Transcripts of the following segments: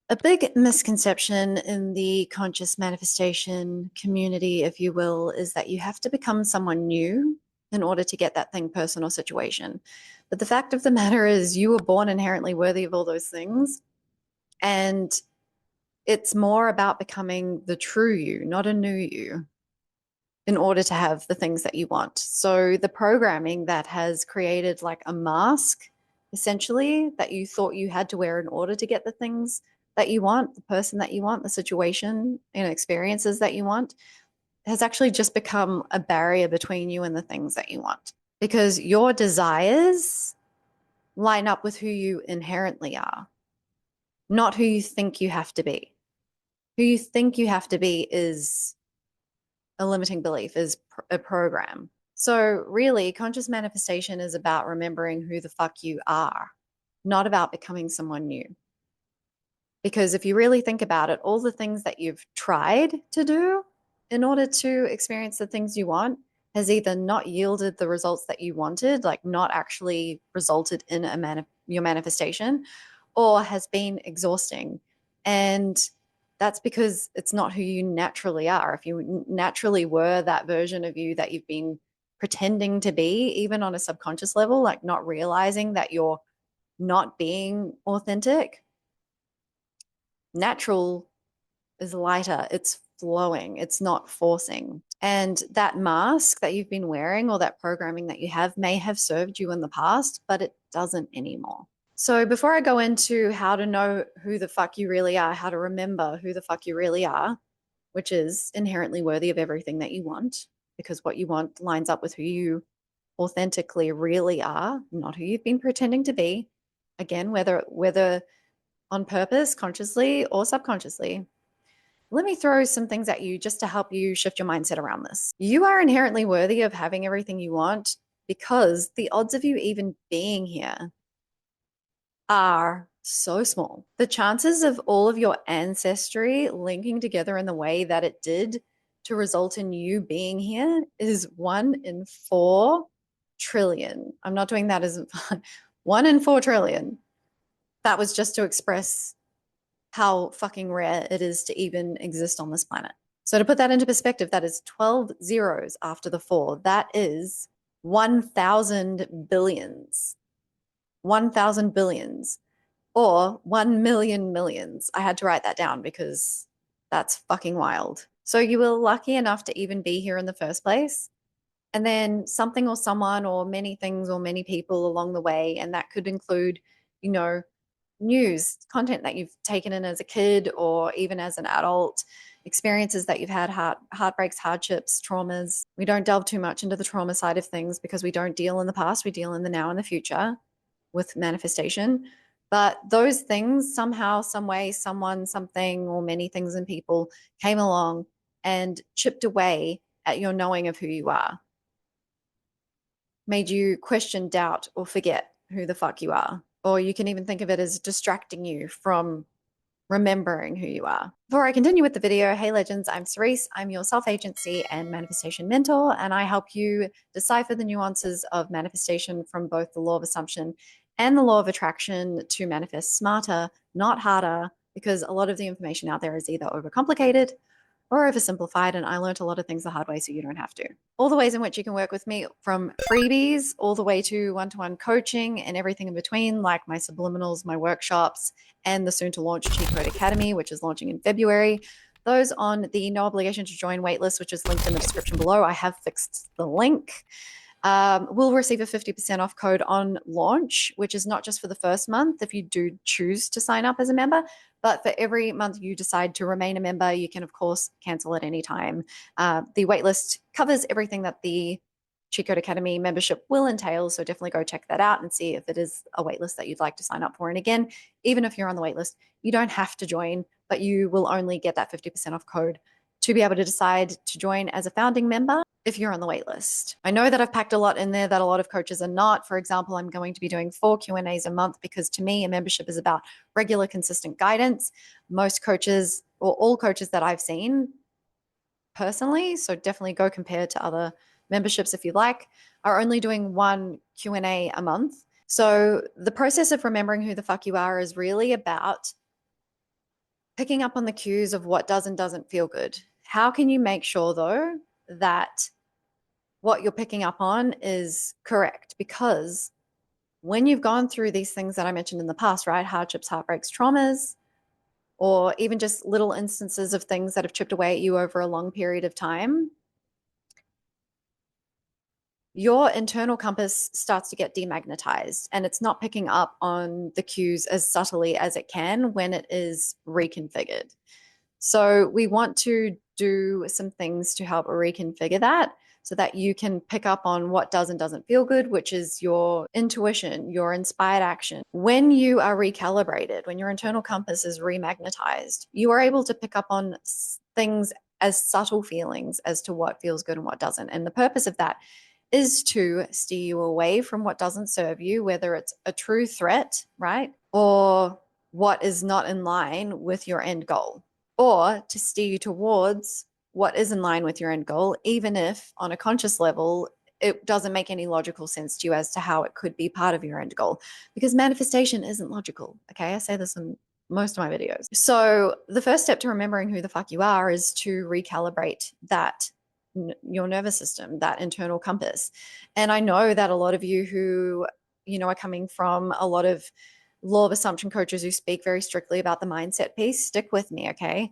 A big misconception in the conscious manifestation community, if you will, is that you have to become someone new in order to get that thing, person, or situation. But the fact of the matter is, you were born inherently worthy of all those things. And it's more about becoming the true you, not a new you, in order to have the things that you want. So the programming that has created like a mask, essentially, that you thought you had to wear in order to get the things that you want, the person that you want, the situation and experiences that you want, has actually just become a barrier between you and the things that you want. Because your desires line up with who you inherently are, not who you think you have to be. Who you think you have to be is a limiting belief, is a program. So, really, conscious manifestation is about remembering who the fuck you are, not about becoming someone new. Because if you really think about it, all the things that you've tried to do in order to experience the things you want has either not yielded the results that you wanted, like not actually resulted in your manifestation, or has been exhausting. And that's because it's not who you naturally are. If you naturally were that version of you that you've been pretending to be, even on a subconscious level, like not realizing that you're not being authentic, natural is lighter, it's flowing, it's not forcing. And that mask that you've been wearing or that programming that you have may have served you in the past, but it doesn't anymore. So before I go into how to know who the fuck you really are, how to remember who the fuck you really are, which is inherently worthy of everything that you want, because what you want lines up with who you authentically really are, not who you've been pretending to be. Again, whether on purpose, consciously or subconsciously. Let me throw some things at you just to help you shift your mindset around this. You are inherently worthy of having everything you want because the odds of you even being here are so small. The chances of all of your ancestry linking together in the way that it did to result in you being here is 1 in 4 trillion. I'm not doing that as 1 in 4 trillion. That was just to express how fucking rare it is to even exist on this planet. So to put that into perspective, that is 12 zeros after the four. That is 1,000 billions. 1,000 billions or 1 million millions. I had to write that down because that's fucking wild. So you were lucky enough to even be here in the first place. And then something or someone or many things or many people along the way. And that could include, you know, news, content that you've taken in as a kid or even as an adult, experiences that you've had, heartbreaks, hardships, traumas. We don't delve too much into the trauma side of things because we don't deal in the past, we deal in the now and the future with manifestation. But those things, somehow, some way, someone, something, or many things and people came along and chipped away at your knowing of who you are, made you question, doubt, or forget who the fuck you are. Or you can even think of it as distracting you from remembering who you are. Before I continue with the video, hey legends, I'm Cerise. I'm your self-agency and manifestation mentor, and I help you decipher the nuances of manifestation from both the law of assumption and the law of attraction to manifest smarter, not harder, because a lot of the information out there is either overcomplicated or oversimplified, and I learned a lot of things the hard way so you don't have to. All the ways in which you can work with me, from freebies all the way to one-to-one coaching and everything in between, like my subliminals, my workshops, and the soon-to-launch Cheat Code Academy, which is launching in February. Those on the no obligation to join waitlist, which is linked in the description below. I have fixed the link. Will receive a 50% off code on launch, which is not just for the first month if you do choose to sign up as a member, but for every month you decide to remain a member, you can, of course, cancel at any time. The waitlist covers everything that the Cheat Code Academy membership will entail, so definitely go check that out and see if it is a waitlist that you'd like to sign up for. And again, even if you're on the waitlist, you don't have to join, but you will only get that 50% off code to be able to decide to join as a founding member if you're on the waitlist. I know that I've packed a lot in there that a lot of coaches are not. For example, I'm going to be doing 4 Q&As a month because to me, a membership is about regular, consistent guidance. Most coaches, or all coaches that I've seen personally, so definitely go compare to other memberships if you like, are only doing 1 Q&A a month. So the process of remembering who the fuck you are is really about picking up on the cues of what does and doesn't feel good. How can you make sure, though, that what you're picking up on is correct? Because when you've gone through these things that I mentioned in the past, right? Hardships, heartbreaks, traumas, or even just little instances of things that have chipped away at you over a long period of time, your internal compass starts to get demagnetized and it's not picking up on the cues as subtly as it can when it is reconfigured. So we want to do some things to help reconfigure that so that you can pick up on what does and doesn't feel good, which is your intuition, your inspired action. When you are recalibrated, when your internal compass is remagnetized, you are able to pick up on things as subtle feelings as to what feels good and what doesn't. And the purpose of that is to steer you away from what doesn't serve you, whether it's a true threat, right? Or what is not in line with your end goal, or to steer you towards what is in line with your end goal, even if on a conscious level, it doesn't make any logical sense to you as to how it could be part of your end goal, because manifestation isn't logical. Okay. I say this in most of my videos. So the first step to remembering who the fuck you are is to recalibrate that your nervous system, that internal compass. And I know that a lot of you who, are coming from a lot of law of assumption coaches who speak very strictly about the mindset piece, stick with me, okay?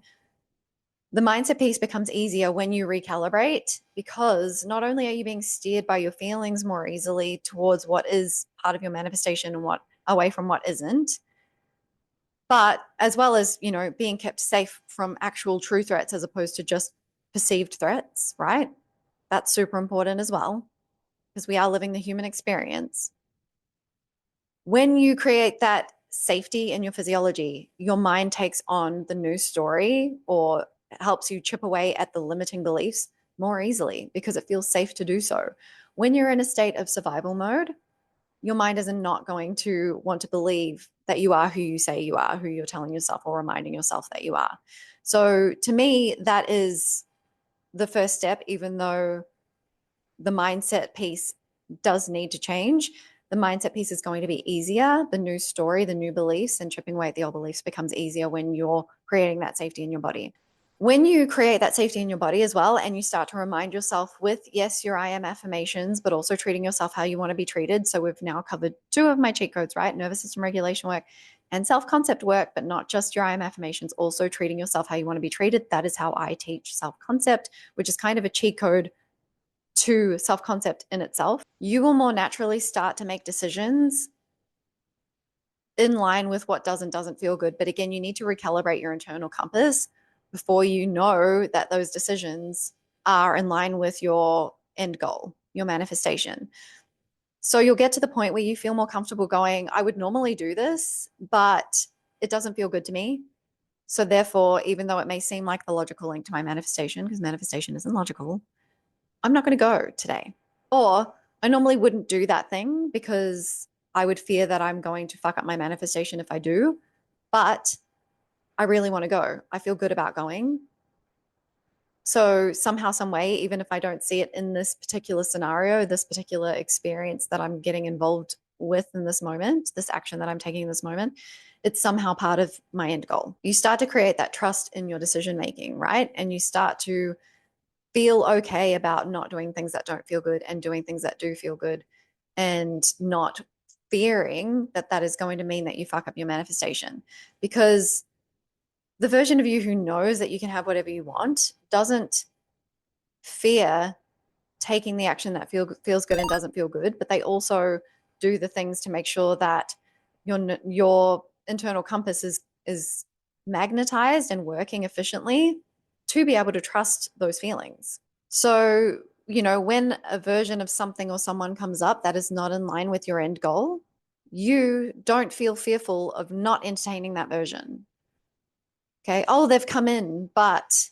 The mindset piece becomes easier when you recalibrate, because not only are you being steered by your feelings more easily towards what is part of your manifestation and what away from what isn't, but as well as, being kept safe from actual true threats as opposed to just perceived threats, right? That's super important as well, because we are living the human experience. When you create that safety in your physiology, your mind takes on the new story, or helps you chip away at the limiting beliefs more easily because it feels safe to do so. When you're in a state of survival mode, your mind is not going to want to believe that you are who you say you are, who you're telling yourself or reminding yourself that you are. So to me, that is the first step, even though the mindset piece does need to change. The mindset piece is going to be easier. The new story, the new beliefs, and chipping away at the old beliefs becomes easier when you're creating that safety in your body. When you create that safety in your body as well, and you start to remind yourself with, yes, your I am affirmations, but also treating yourself how you want to be treated. So we've now covered 2 of my cheat codes, right? Nervous system regulation work and self-concept work, but not just your I am affirmations, also treating yourself how you want to be treated. That is how I teach self-concept, which is kind of a cheat code to self-concept in itself. You will more naturally start to make decisions in line with what does and doesn't feel good. But again, you need to recalibrate your internal compass before you know that those decisions are in line with your end goal, your manifestation. So you'll get to the point where you feel more comfortable going, I would normally do this, but it doesn't feel good to me. So therefore, even though it may seem like the logical link to my manifestation, because manifestation isn't logical, I'm not going to go today. Or I normally wouldn't do that thing because I would fear that I'm going to fuck up my manifestation if I do. But I really want to go. I feel good about going. So somehow, some way, even if I don't see it in this particular scenario, this particular experience that I'm getting involved with in this moment, this action that I'm taking in this moment, it's somehow part of my end goal. You start to create that trust in your decision making, right? And you start to feel okay about not doing things that don't feel good and doing things that do feel good, and not fearing that that is going to mean that you fuck up your manifestation. Because the version of you who knows that you can have whatever you want doesn't fear taking the action that feels good and doesn't feel good, but they also do the things to make sure that your internal compass is magnetized and working efficiently to be able to trust those feelings. So, when a version of something or someone comes up that is not in line with your end goal, you don't feel fearful of not entertaining that version. Okay. Oh, they've come in, but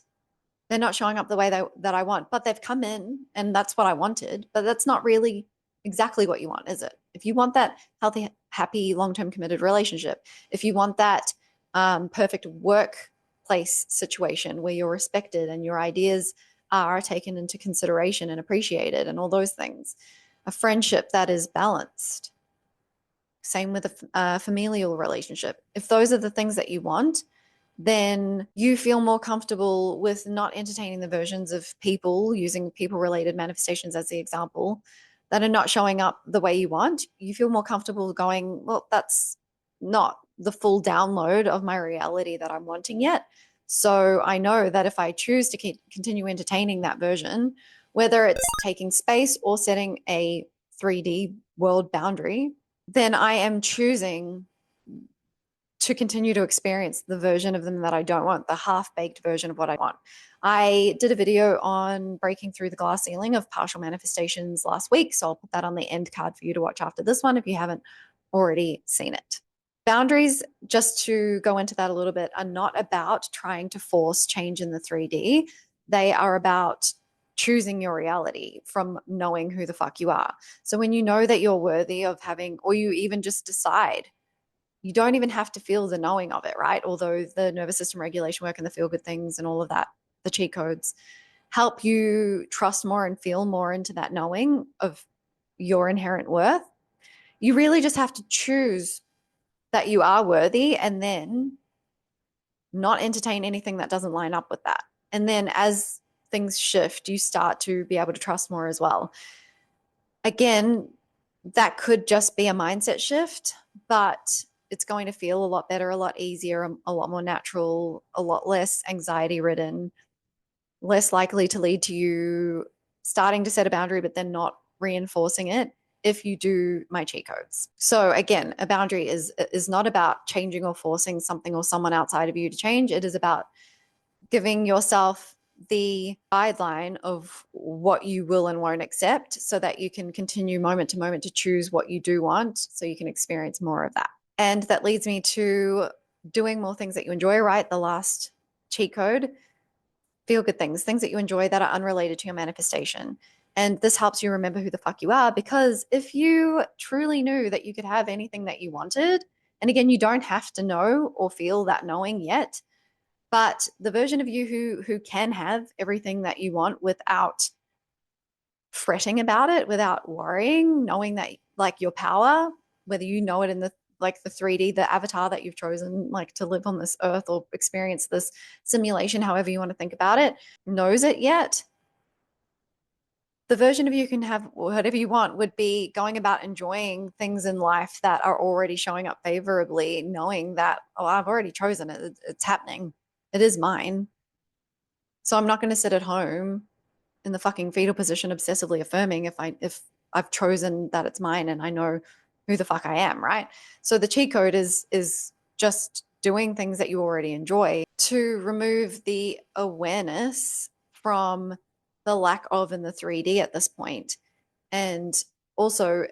they're not showing up the way that I want, but they've come in and that's what I wanted. But that's not really exactly what you want, is it? If you want that healthy, happy, long-term committed relationship, if you want that perfect workplace situation where you're respected and your ideas are taken into consideration and appreciated and all those things, a friendship that is balanced, same with a familial relationship. If those are the things that you want, then you feel more comfortable with not entertaining the versions of people, using people-related manifestations as the example, that are not showing up the way you want. You feel more comfortable going, well, that's not the full download of my reality that I'm wanting yet. So I know that if I choose to continue entertaining that version, whether it's taking space or setting a 3D world boundary, then I am choosing to continue to experience the version of them that I don't want, the half-baked version of what I want. I did a video on breaking through the glass ceiling of partial manifestations last week, so I'll put that on the end card for you to watch after this one if you haven't already seen it. Boundaries, just to go into that a little bit, are not about trying to force change in the 3D. They are about choosing your reality from knowing who the fuck you are. So when you know that you're worthy of having, or you even just decide, you don't even have to feel the knowing of it, right? Although the nervous system regulation work and the feel good things and all of that, the cheat codes, help you trust more and feel more into that knowing of your inherent worth. You really just have to choose that you are worthy and then not entertain anything that doesn't line up with that. And then as things shift, you start to be able to trust more as well. Again, that could just be a mindset shift, but it's going to feel a lot better, a lot easier, a lot more natural, a lot less anxiety ridden, less likely to lead to you starting to set a boundary, but then not reinforcing it if you do my cheat codes. So again, a boundary is not about changing or forcing something or someone outside of you to change. It is about giving yourself the guideline of what you will and won't accept so that you can continue moment to moment to choose what you do want so you can experience more of that. And that leads me to doing more things that you enjoy, right? The last cheat code, feel good things, things that you enjoy that are unrelated to your manifestation. And this helps you remember who the fuck you are, because if you truly knew that you could have anything that you wanted, and again, you don't have to know or feel that knowing yet, but the version of you who can have everything that you want without fretting about it, without worrying, knowing that like your power, whether you know it in the like the 3D, the avatar that you've chosen, like to live on this earth or experience this simulation, however you want to think about it, knows it yet. The version of you can have whatever you want would be going about enjoying things in life that are already showing up favorably, knowing that, oh, I've already chosen it. It's happening. It is mine. So I'm not going to sit at home in the fucking fetal position obsessively affirming if I've chosen that it's mine and I know who the fuck I am, right? So the cheat code is just doing things that you already enjoy to remove the awareness from the lack of in the 3D at this point. And also,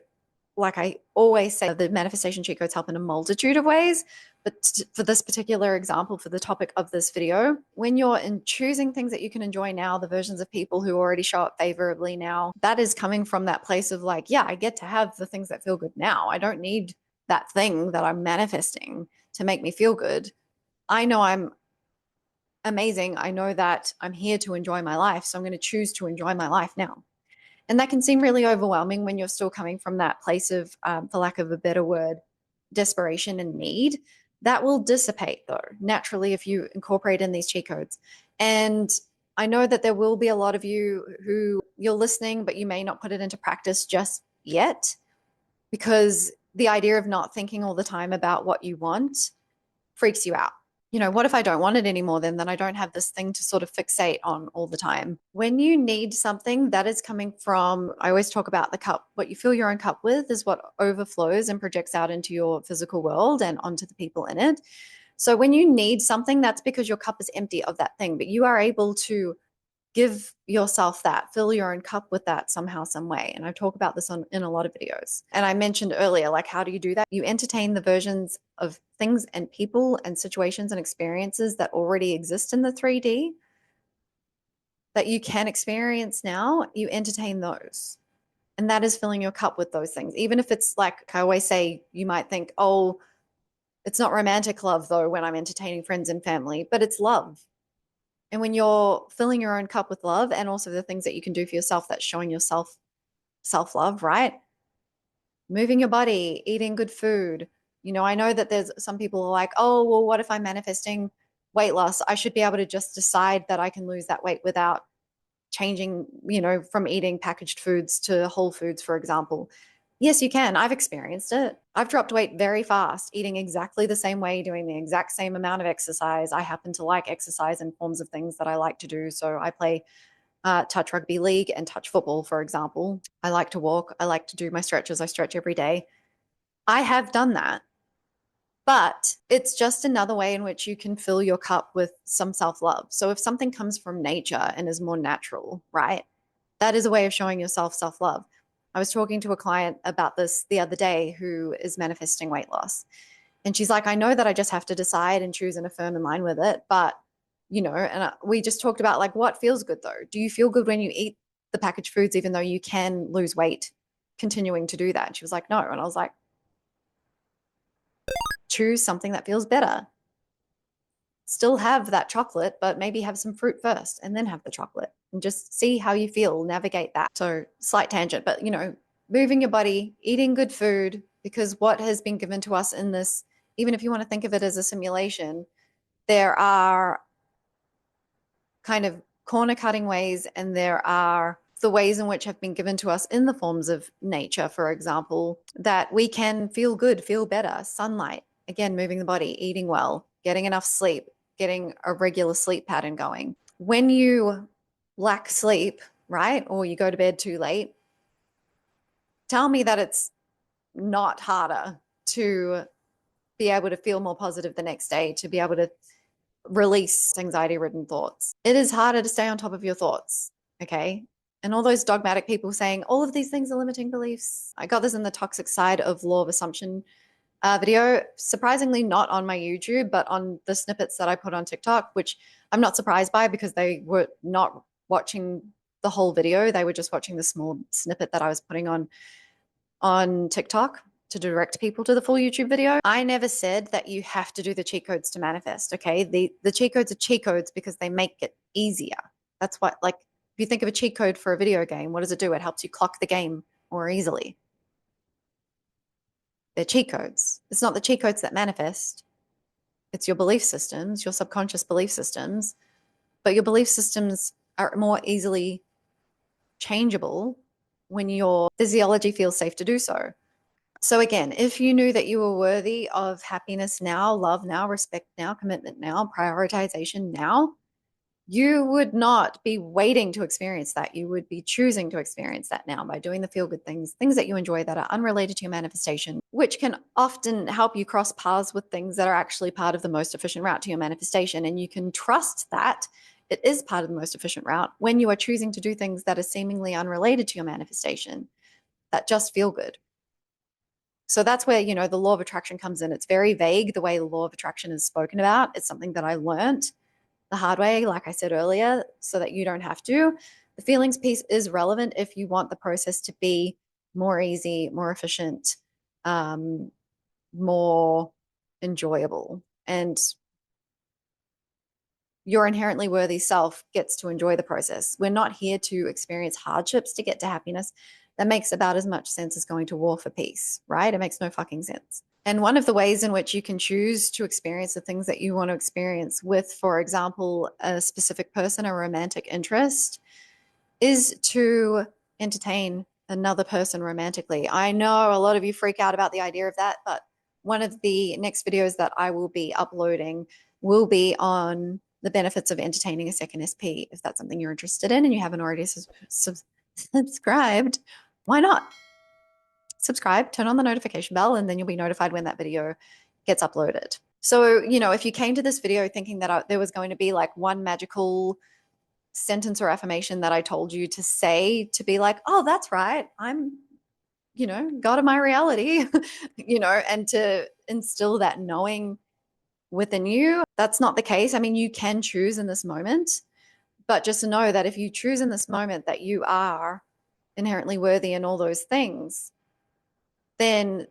like I always say, the manifestation cheat codes help in a multitude of ways. But for this particular example, for the topic of this video, when you're in choosing things that you can enjoy now, the versions of people who already show up favorably now, that is coming from that place of like, yeah, I get to have the things that feel good now. I don't need that thing that I'm manifesting to make me feel good. I know I'm amazing. I know that I'm here to enjoy my life. So I'm going to choose to enjoy my life now. And that can seem really overwhelming when you're still coming from that place of, for lack of a better word, desperation and need. That will dissipate, though, naturally, if you incorporate in these cheat codes. And I know that there will be a lot of you who you're listening, but you may not put it into practice just yet, because the idea of not thinking all the time about what you want freaks you out. You know, what if I don't want it anymore? Then I don't have this thing to sort of fixate on all the time. When you need something, that is coming from, I always talk about the cup. What you fill your own cup with is what overflows and projects out into your physical world and onto the people in it. So when you need something, that's because your cup is empty of that thing, but you are able to give yourself that, fill your own cup with that somehow, some way. And I talk about this in a lot of videos. And I mentioned earlier, like, how do you do that? You entertain the versions of things and people and situations and experiences that already exist in the 3D that you can experience now. You entertain those. And that is filling your cup with those things. Even if it's like I always say, you might think, oh, it's not romantic love though when I'm entertaining friends and family, but it's love. And when you're filling your own cup with love and also the things that you can do for yourself, that's showing yourself self-love, right? Moving your body, eating good food. You know, I know that there's some people who are like, oh, well, what if I'm manifesting weight loss, I should be able to just decide that I can lose that weight without changing, from eating packaged foods to whole foods, for example. Yes, you can. I've experienced it. I've dropped weight very fast, eating exactly the same way, doing the exact same amount of exercise. I happen to like exercise in forms of things that I like to do. So I play touch rugby league and touch football, for example. I like to walk. I like to do my stretches. I stretch every day. I have done that. But it's just another way in which you can fill your cup with some self love. So if something comes from nature and is more natural, right? That is a way of showing yourself self love. I was talking to a client about this the other day who is manifesting weight loss. And she's like, I know that I just have to decide and choose and affirm in line with it. But, we just talked about like what feels good though. Do you feel good when you eat the packaged foods, even though you can lose weight continuing to do that? And she was like, no. And I was like, choose something that feels better. Still have that chocolate, but maybe have some fruit first and then have the chocolate and just see how you feel, navigate that. So, slight tangent, but moving your body, eating good food, because what has been given to us in this, even if you want to think of it as a simulation, there are kind of corner cutting ways and there are the ways in which have been given to us in the forms of nature, for example, that we can feel good, feel better. Sunlight, again, moving the body, eating well, getting enough sleep, getting a regular sleep pattern going. When you lack sleep, right, or you go to bed too late, tell me that it's not harder to be able to feel more positive the next day, to be able to release anxiety-ridden thoughts. It is harder to stay on top of your thoughts, okay? And all those dogmatic people saying all of these things are limiting beliefs. I got this in the toxic side of law of assumption video, surprisingly not on my YouTube, but on the snippets that I put on TikTok, which I'm not surprised by because they were not watching the whole video. They were just watching the small snippet that I was putting on TikTok to direct people to the full YouTube video. I never said that you have to do the cheat codes to manifest, okay? The cheat codes are cheat codes because they make it easier. That's what, like, if you think of a cheat code for a video game, what does it do? It helps you clock the game more easily. They're cheat codes. It's not the cheat codes that manifest. It's your belief systems, your subconscious belief systems, but your belief systems are more easily changeable when your physiology feels safe to do so. So again, if you knew that you were worthy of happiness now, love now, respect now, commitment now, prioritization now, you would not be waiting to experience that. You would be choosing to experience that now by doing the feel good things, things that you enjoy that are unrelated to your manifestation, which can often help you cross paths with things that are actually part of the most efficient route to your manifestation. And you can trust that it is part of the most efficient route when you are choosing to do things that are seemingly unrelated to your manifestation that just feel good. So that's where, the law of attraction comes in. It's very vague the way the law of attraction is spoken about. It's something that I learned the hard way, like I said earlier, so that you don't have to. The feelings piece is relevant if you want the process to be more easy, more efficient, more enjoyable. And your inherently worthy self gets to enjoy the process. We're not here to experience hardships to get to happiness. That makes about as much sense as going to war for peace, right? It makes no fucking sense. And one of the ways in which you can choose to experience the things that you want to experience with, for example, a specific person or romantic interest, is to entertain another person romantically. I know a lot of you freak out about the idea of that, but one of the next videos that I will be uploading will be on the benefits of entertaining a second SP. If that's something you're interested in and you haven't already subscribed, why not? Subscribe, turn on the notification bell, and then you'll be notified when that video gets uploaded. So, if you came to this video thinking that there was going to be like one magical sentence or affirmation that I told you to say to be like, oh, that's right, I'm, God of my reality, and to instill that knowing within you, that's not the case. I mean, you can choose in this moment, but just know that if you choose in this moment that you are inherently worthy in all those things, then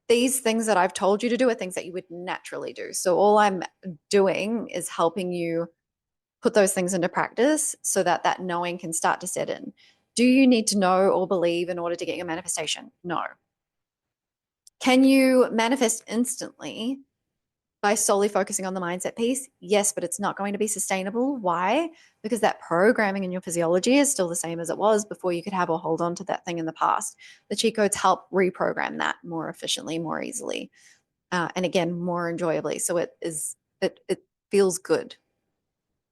these things that I've told you to do are things that you would naturally do. So all I'm doing is helping you put those things into practice so that that knowing can start to set in. Do you need to know or believe in order to get your manifestation? No. Can you manifest instantly by solely focusing on the mindset piece, yes, but it's not going to be sustainable. Why? Because that programming in your physiology is still the same as it was before you could have a hold on to that thing in the past. The cheat codes help reprogram that more efficiently, more easily, and again, more enjoyably. So it feels good.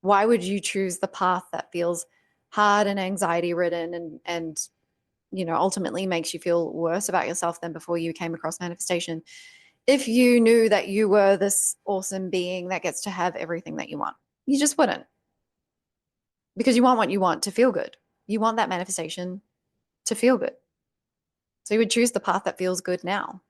Why would you choose the path that feels hard and anxiety ridden and ultimately makes you feel worse about yourself than before you came across manifestation if you knew that you were this awesome being that gets to have everything that you want? You just wouldn't, because you want what you want to feel good. You want that manifestation to feel good. So you would choose the path that feels good now.